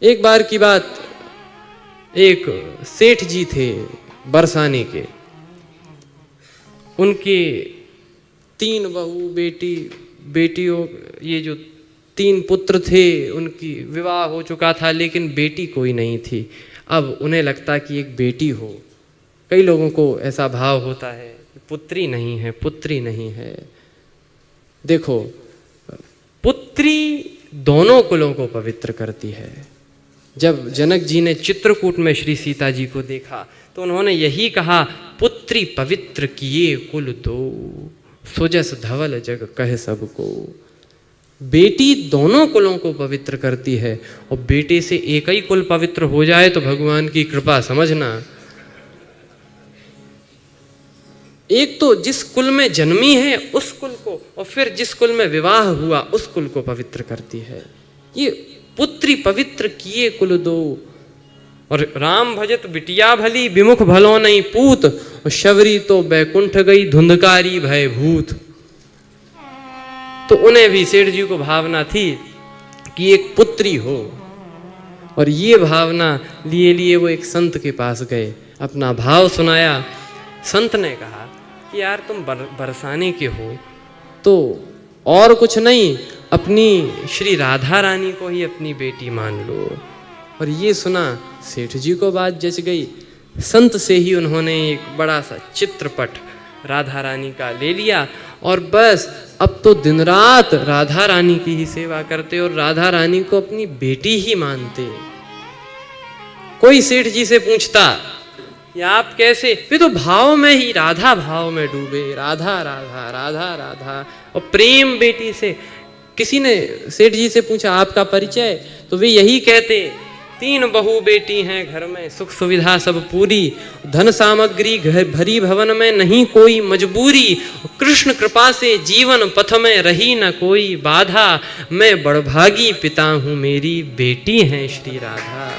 एक बार की बात, एक सेठ जी थे बरसाने के। उनके 3 बहू बेटियों, ये जो 3 पुत्र थे, उनकी विवाह हो चुका था, लेकिन बेटी कोई नहीं थी। अब उन्हें लगता कि एक बेटी हो। कई लोगों को ऐसा भाव होता है, पुत्री नहीं है, पुत्री नहीं है। देखो, पुत्री दोनों कुलों को पवित्र करती है। जब जनक जी ने चित्रकूट में श्री सीता जी को देखा तो उन्होंने यही कहा, पुत्री पवित्र किए कुल दो, सुजस धवल जग कह सबको। बेटी दोनों कुलों को पवित्र करती है, और बेटे से एक ही कुल पवित्र हो जाए तो भगवान की कृपा समझना। एक तो जिस कुल में जन्मी है उस कुल को, और फिर जिस कुल में विवाह हुआ उस कुल को पवित्र करती है। ये पुत्री पवित्र किए कुल दो। और राम भजत बिटिया भली, विमुख भलो नहीं पूत, और शबरी तो बैकुंठ गई, धुंधकारी भय भूत। तो उन्हें भी सेठ जी को भावना थी कि एक पुत्री हो, और ये भावना लिए लिए वो एक संत के पास गए, अपना भाव सुनाया। संत ने कहा कि यार तुम बरसाने के हो तो और कुछ नहीं, अपनी श्री राधा रानी को ही अपनी बेटी मान लो। और ये सुना सेठ जी को बात जच गई। संत से ही उन्होंने एक बड़ा सा चित्रपट राधा रानी का ले लिया, और बस अब तो दिन रात राधा रानी की ही सेवा करते और राधा रानी को अपनी बेटी ही मानते। कोई सेठ जी से पूछता या आप कैसे, वे तो भाव में ही, राधा भाव में डूबे, राधा राधा राधा राधा, और प्रेम बेटी से। किसी ने सेठ जी से पूछा आपका परिचय, तो वे यही कहते, 3 बहू बेटी हैं घर में, सुख सुविधा सब पूरी, धन सामग्री घर भरी भवन में, नहीं कोई मजबूरी, कृष्ण कृपा से जीवन पथ में रही न कोई बाधा, मैं बड़भागी पिता हूँ मेरी बेटी हैं श्री राधा।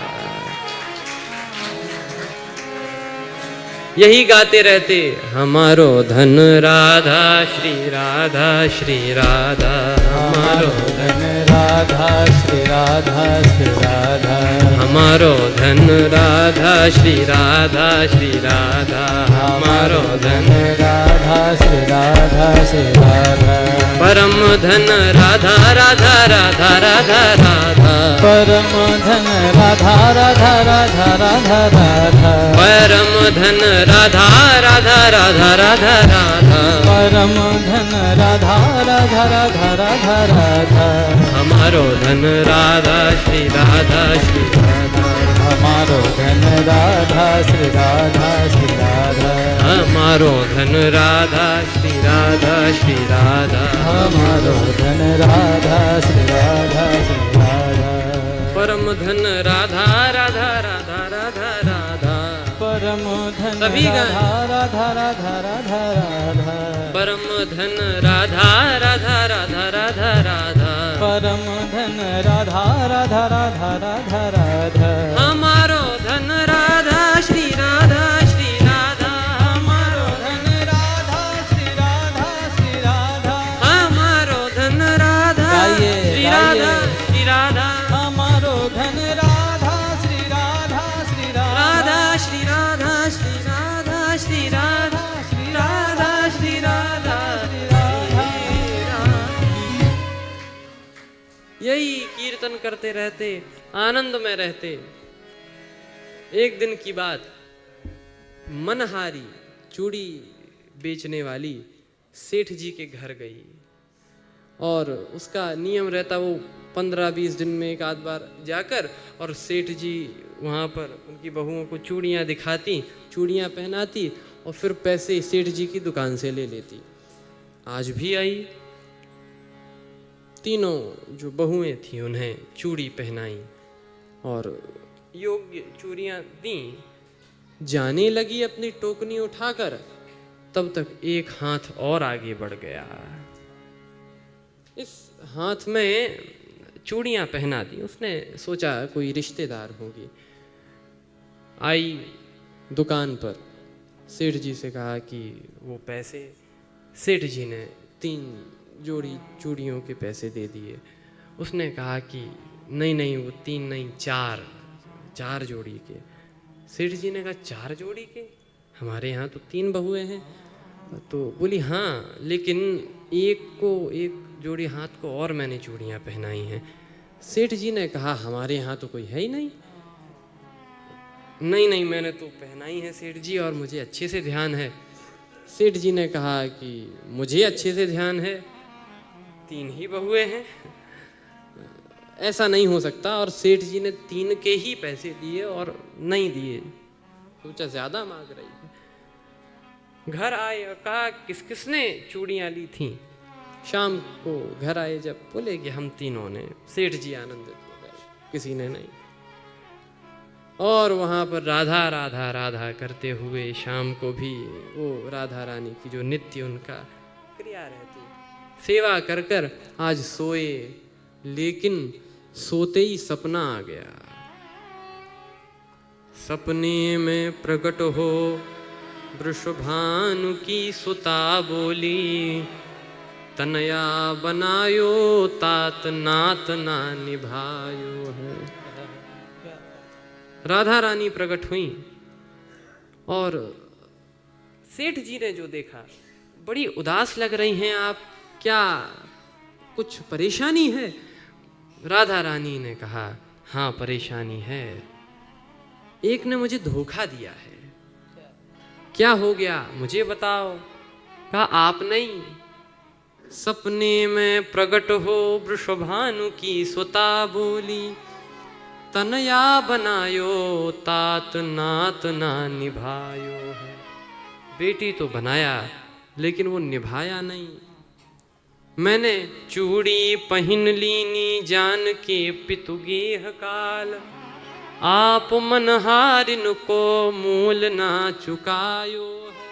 यही गाते रहते, हमारो धन राधा श्री राधा श्री राधा, हमारो धन राधा श्री राधा श्री राधा, हमारो धन राधा श्री राधा श्री राधा, हमारो धन राधा श्री राधा श्री राधा, परम धन राधा राधा राधा राधा राधा, परम धन राधा राधा राधा राधा राधा, परम धन राधा राधा राधा राधा राधा, परम धन राधा राधा राधा राधा राधा, हमारो धन राधा श्री राधा श्री राधा, हमारो धन राधा श्री राधा श्री राधा, हमारो धन राधा श्री राधा श्री राधा, हमारो धन राधा श्री राधा श्री राधा, परम धन राधा राधा राधा राधा राधा, परम धन सभी राधा राधा राधा राधा राधा, परम धन राधा राधा राधा राधा राधा, परम धन राधा राधा राधा राधा राधा, हमारो धन राधा श्री राधा श्री राधा, हमारो धन राधा श्री राधा श्री राधा, हमारो धन राधा श्री राधा श्री राधा, हमारो धन राधा श्री राधा श्री राधा श्री राधा श्री राधा श्री राधा श्री राधा श्री राधा श्री राधा। यही कीर्तन करते रहते, आनंद में रहते। एक दिन की बात, मनहारी चूड़ी बेचने वाली सेठ जी के घर गई, और उसका नियम रहता वो 15-20 दिन में एक आध बार जाकर, और सेठ जी वहाँ पर उनकी बहुओं को चूड़ियाँ दिखाती, चूड़ियाँ पहनाती, और फिर पैसे सेठ जी की दुकान से ले लेती। आज भी आई, तीनों जो बहुएं थीं उन्हें चूड़ी पहनाई और योग्य चूड़ियाँ दी। जाने लगी अपनी टोकनी उठाकर, तब तक एक हाथ और आगे बढ़ गया। इस हाथ में चूड़ियाँ पहना दी। उसने सोचा कोई रिश्तेदार होगी। आई दुकान पर, सेठ जी से कहा कि वो पैसे, सेठ जी ने 3 जोड़ी चूड़ियों के पैसे दे दिए। उसने कहा कि नहीं नहीं, वो 3 नहीं, 4 जोड़ी के। सेठ जी ने कहा 4 जोड़ी के? हमारे यहाँ तो 3 बहुएं हैं। तो बोली हाँ, लेकिन एक जोड़ी हाथ को और मैंने चूड़ियाँ पहनाई हैं। सेठ जी ने कहा हमारे यहाँ तो कोई है ही नहीं। नहीं नहीं, मैंने तो पहनाई है सेठ जी, और मुझे अच्छे से ध्यान है। सेठ जी ने कहा कि मुझे अच्छे से ध्यान है, 3 ही बहुएं हैं, ऐसा नहीं हो सकता। और सेठ जी ने 3 के ही पैसे दिए और नहीं दिए, सोचा ज्यादा मांग रही है। घर आए और कहा किसने चूड़ियाँ ली थीं। शाम को घर आए जब, बोले कि हम तीनों ने। सेठ जी आनंदित हो गए, किसी ने नहीं। और वहाँ पर राधा राधा राधा करते हुए शाम को भी वो राधा रानी की जो नित्य उनका क्रिया रहती, सेवा कर कर आज सोए, लेकिन सोते ही सपना आ गया। सपने में प्रकट हो वृषभानु की सुता बोली, तनया बनायो तात नात ना निभायो है। राधा रानी प्रकट हुई और सेठ जी ने जो देखा, बड़ी उदास लग रही हैं आप, क्या कुछ परेशानी है? राधा रानी ने कहा हाँ परेशानी है, एक ने मुझे धोखा दिया है। क्या हो गया मुझे बताओ। कहा आप नहीं, सपने में प्रकट हो वृषभानु की सुता बोली, तनया बनायो तात नात ना निभायो है। बेटी तो बनाया लेकिन वो निभाया नहीं। मैंने चूड़ी पहन लीनी जान के पितु गेह काल, आप मनहारिन को मूल ना चुकायो है।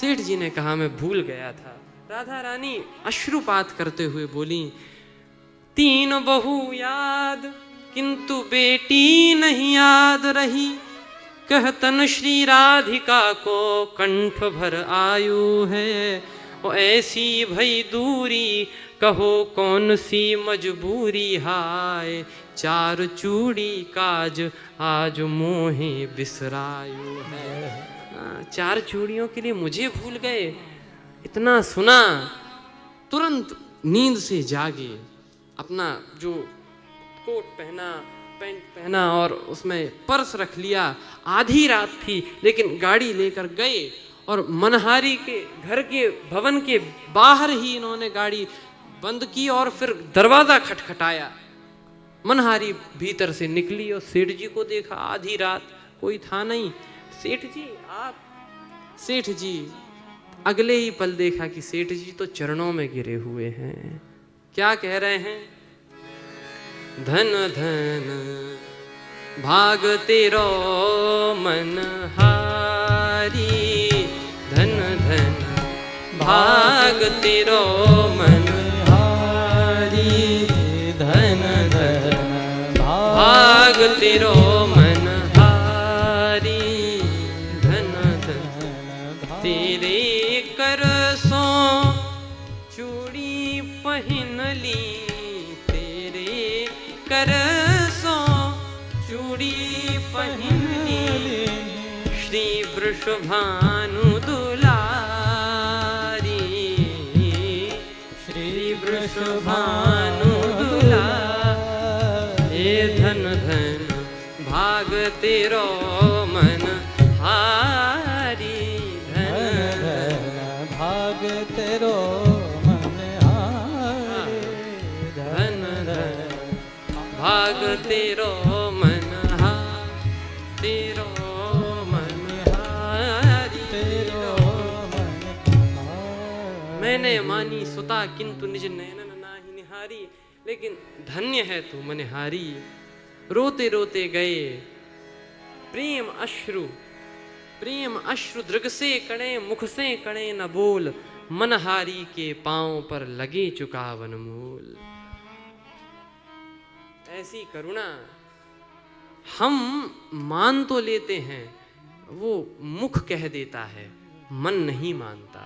सेठ जी ने कहा मैं भूल गया था। राधा रानी अश्रुपात करते हुए बोली 3 बहू याद, किंतु बेटी नहीं याद रही। कहतन श्री राधिका को कंठ भर आयु है, और ऐसी भई दूरी कहो कौन सी मजबूरी हाय। 4 चूड़ी काज आज मोहे बिसरायो है। 4 चूड़ियों के लिए मुझे भूल गए। इतना सुना तुरंत नींद से जागे, अपना जो कोट पहना, पैंट पहना और उसमें पर्स रख लिया। आधी रात थी लेकिन गाड़ी लेकर गए और मनहारी के घर के भवन के बाहर ही इन्होंने गाड़ी बंद की और फिर दरवाजा खटखटाया। मनहारी भीतर से निकली और सेठ जी को देखा, आधी रात कोई था नहीं। सेठ जी आप? सेठ जी अगले ही पल देखा कि सेठ जी तो चरणों में गिरे हुए हैं। क्या कह रहे हैं? धन धन भाग तेरो मन हारी, धन धन भाग तेरो मन हारी, धन धन भाग तेरो मन हारी, धन धन तेरे कर सो चूड़ी पहन ली, तेरे कर सो चूड़ी पहन ली। श्री वृषभानु दुलारी, श्री वृषभानु दुलारी। ए धन धन भाग तेरो मन हारी, धन धन भाग तेरो मन हारी, धन धन भाग तेरो मन हारी, तेरो मन हारी, तेरो मन हारी। मैंने मानी सुता किंतु निज नयनन नाहि निहारी, लेकिन धन्य है तू मनहारी। रोते रोते गए प्रेम अश्रु दृग से कणे, मुख से कणे न बोल। मनहारी के पांव पर लगे चुकावन मूल। ऐसी करुणा हम मान तो लेते हैं, वो मुख कह देता है, मन नहीं मानता।